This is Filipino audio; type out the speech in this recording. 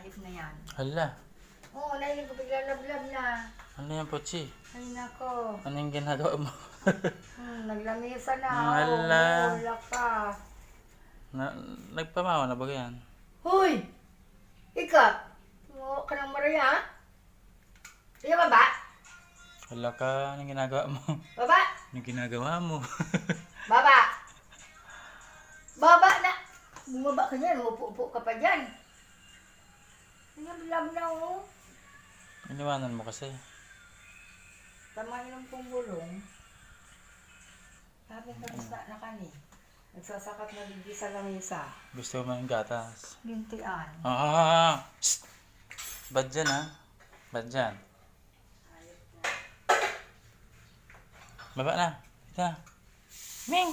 if na yan. Hala. Oo, nailing ko bigla lablab na. Ano yan, Pochi? Ay nako. Ano yung ginagawa mo? Naglamisa na. Hala. Wala ka. Nagpamawa na ba yan? Hoy! Ika! Mo ka ng Maria? Iya baba? Hala ka, anong ginagawa mo? Baba? Anong ginagawa mo? Baba! Baba na! Bumaba ka dyan, upo-upo ka pa dyan. Lablab na oh. Iniwanan mo kasi. Tama ng pumulong. Sabi ka na kani. Nagsasakat na digi sa lamesa. Gusto mo ng gatas? Gintian. Shh! Bad dyan ha? Bad dyan. Baba na. Ito na. Ming!